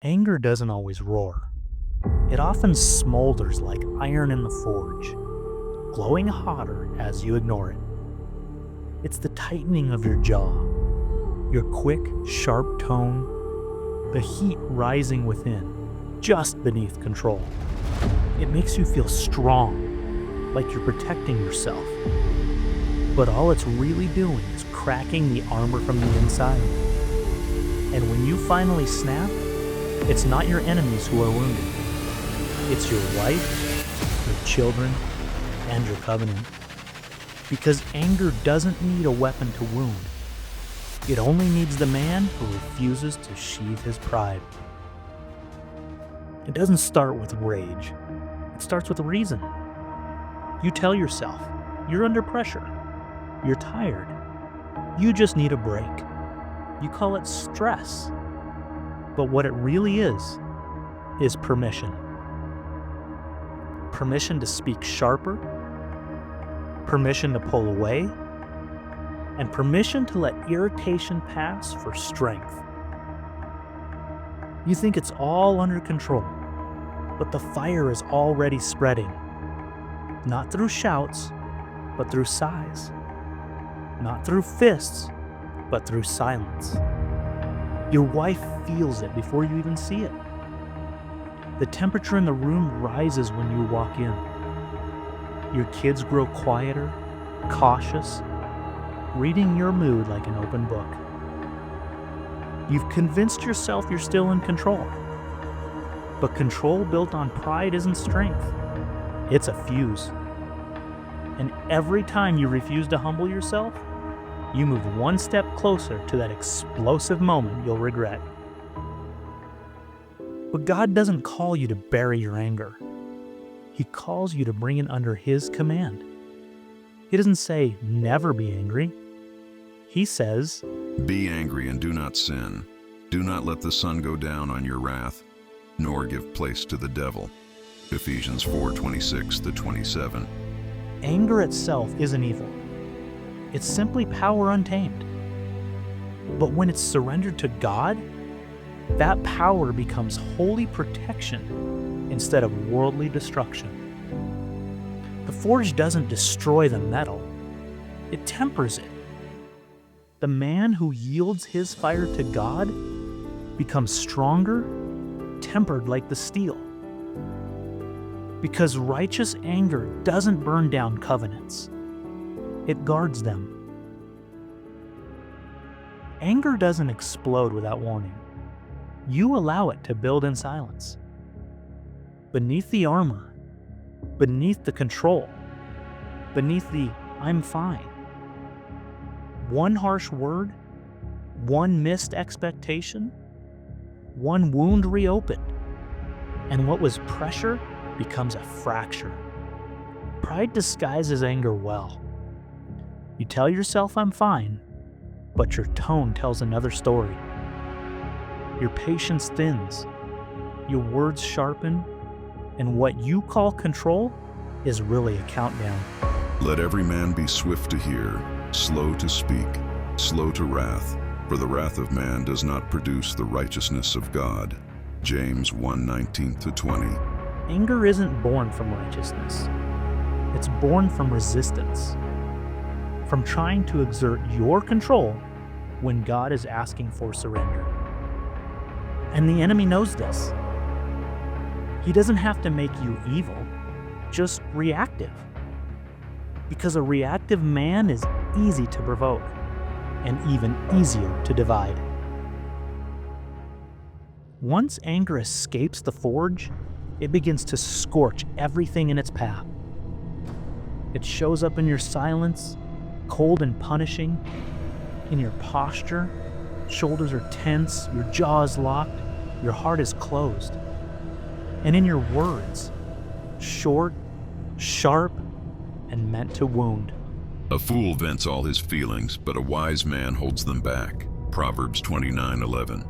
Anger doesn't always roar. It often smolders like iron in the forge, glowing hotter as you ignore it. It's the tightening of your jaw, your quick, sharp tone, the heat rising within, just beneath control. It makes you feel strong, like you're protecting yourself. But all it's really doing is cracking the armor from the inside. And when you finally snap, it's not your enemies who are wounded. It's your wife, your children, and your covenant. Because anger doesn't need a weapon to wound. It only needs the man who refuses to sheathe his pride. It doesn't start with rage. It starts with reason. You tell yourself, you're under pressure. You're tired. You just need a break. You call it stress. But what it really is permission. Permission to speak sharper, permission to pull away, and permission to let irritation pass for strength. You think it's all under control, but the fire is already spreading. Not through shouts, but through sighs. Not through fists, but through silence. Your wife feels it before you even see it. The temperature in the room rises when you walk in. Your kids grow quieter, cautious, reading your mood like an open book. You've convinced yourself you're still in control. But control built on pride isn't strength. It's a fuse. And every time you refuse to humble yourself, you move one step closer to that explosive moment you'll regret. But God doesn't call you to bury your anger. He calls you to bring it under His command. He doesn't say, never be angry. He says, be angry and do not sin. Do not let the sun go down on your wrath, nor give place to the devil. Ephesians 4:26-27. Anger itself isn't evil. It's simply power untamed. But when it's surrendered to God, that power becomes holy protection instead of worldly destruction. The forge doesn't destroy the metal, it tempers it. The man who yields his fire to God becomes stronger, tempered like the steel. Because righteous anger doesn't burn down covenants. It guards them. Anger doesn't explode without warning. You allow it to build in silence. Beneath the armor, beneath the control, beneath the I'm fine. One harsh word, one missed expectation, one wound reopened, and what was pressure becomes a fracture. Pride disguises anger well. You tell yourself I'm fine, but your tone tells another story. Your patience thins, your words sharpen, and what you call control is really a countdown. Let every man be swift to hear, slow to speak, slow to wrath, for the wrath of man does not produce the righteousness of God. James 1:19-20. Anger isn't born from righteousness. It's born from resistance. From trying to exert your control when God is asking for surrender. And the enemy knows this. He doesn't have to make you evil, just reactive. Because a reactive man is easy to provoke and even easier to divide. Once anger escapes the forge, it begins to scorch everything in its path. It shows up in your silence, cold and punishing, in your posture, shoulders are tense, your jaw is locked, your heart is closed. And in your words, short, sharp, and meant to wound. A fool vents all his feelings, but a wise man holds them back. Proverbs 29:11.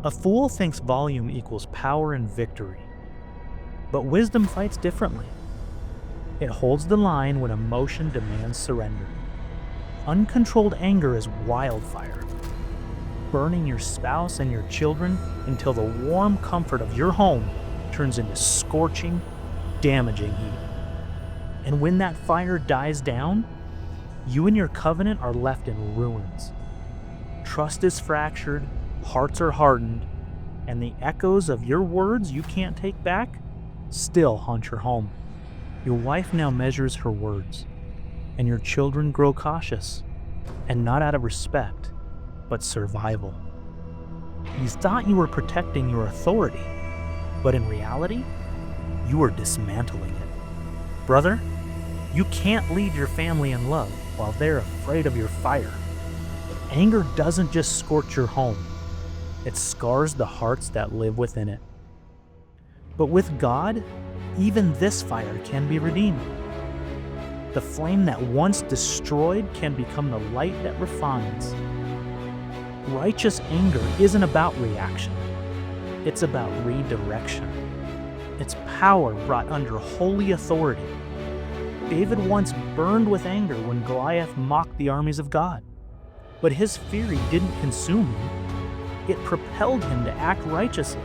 A fool thinks volume equals power and victory. But wisdom fights differently. It holds the line when emotion demands surrender. Uncontrolled anger is wildfire. burning your spouse and your children until the warm comfort of your home turns into scorching, damaging heat. And when that fire dies down, you and your covenant are left in ruins. Trust is fractured, hearts are hardened, and the echoes of your words you can't take back still haunt your home. Your wife now measures her words, and your children grow cautious, and not out of respect, but survival. You thought you were protecting your authority, but in reality, you were dismantling it. Brother, you can't lead your family in love while they're afraid of your fire. Anger doesn't just scorch your home, it scars the hearts that live within it. But with God, even this fire can be redeemed. The flame that once destroyed can become the light that refines. Righteous anger isn't about reaction, it's about redirection. It's power brought under holy authority. David once burned with anger when Goliath mocked the armies of God. But his fury didn't consume him. It propelled him to act righteously.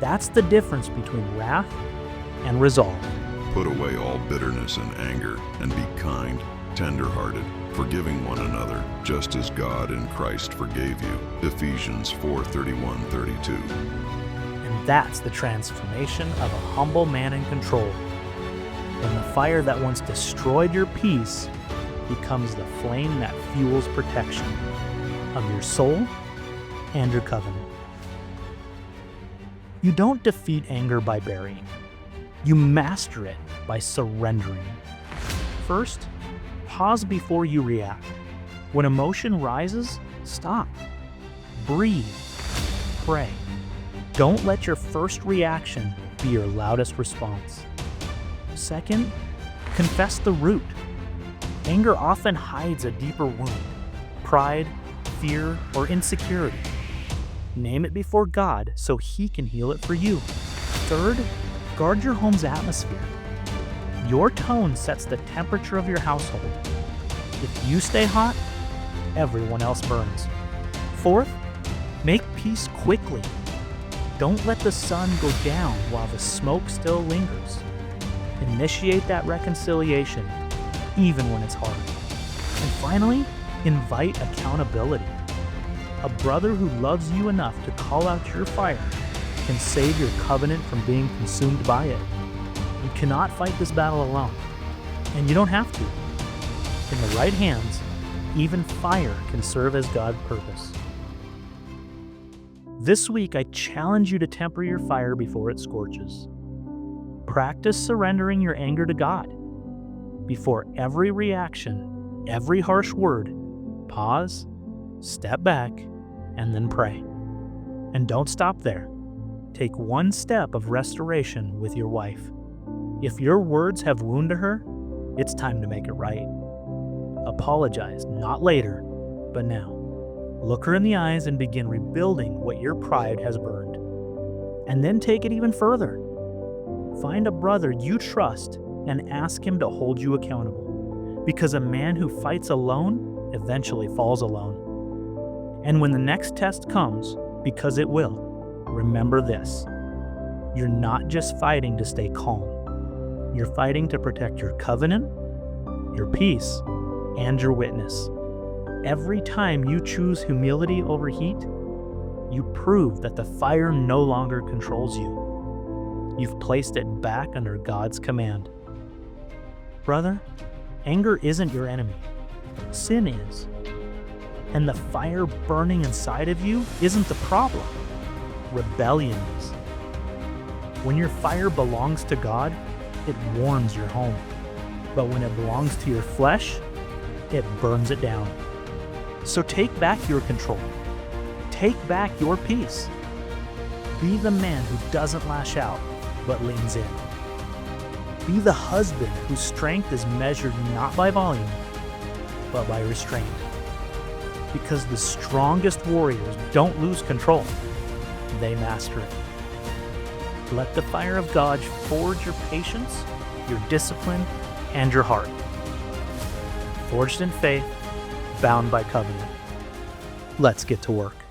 That's the difference between wrath and resolve. Put away all bitterness and anger, and be kind, tender-hearted, forgiving one another, just as God in Christ forgave you. Ephesians 4:31-32. And that's the transformation of a humble man in control. When the fire that once destroyed your peace becomes the flame that fuels protection of your soul and your covenant. You don't defeat anger by burying. You master it by surrendering. First, pause before you react. When emotion rises, stop. Breathe. Pray. Don't let your first reaction be your loudest response. Second, confess the root. Anger often hides a deeper wound: pride, fear, or insecurity. Name it before God so He can heal it for you. Third, guard your home's atmosphere. Your tone sets the temperature of your household. If you stay hot, everyone else burns. Fourth, make peace quickly. Don't let the sun go down while the smoke still lingers. Initiate that reconciliation, even when it's hard. And finally, invite accountability. A brother who loves you enough to call out your fire can save your covenant from being consumed by it. You cannot fight this battle alone, and you don't have to. In the right hands, even fire can serve as God's purpose. This week, I challenge you to temper your fire before it scorches. Practice surrendering your anger to God. Before every reaction, every harsh word, pause, step back, and then pray. And don't stop there. Take one step of restoration with your wife. If your words have wounded her, it's time to make it right. Apologize, not later, but now. Look her in the eyes and begin rebuilding what your pride has burned. And then take it even further. Find a brother you trust and ask him to hold you accountable. Because a man who fights alone eventually falls alone. And when the next test comes, because it will, remember this: you're not just fighting to stay calm. You're fighting to protect your covenant, your peace, and your witness. Every time you choose humility over heat, you prove that the fire no longer controls you. You've placed it back under God's command. Brother, anger isn't your enemy. Sin is. And the fire burning inside of you isn't the problem. Rebellion is. When your fire belongs to God, it warms your home. But when it belongs to your flesh, it burns it down. So take back your control. Take back your peace. Be the man who doesn't lash out, but leans in. Be the husband whose strength is measured not by volume, but by restraint. Because the strongest warriors don't lose control, they master it. Let the fire of God forge your patience, your discipline, and your heart. Forged in faith, bound by covenant. Let's get to work.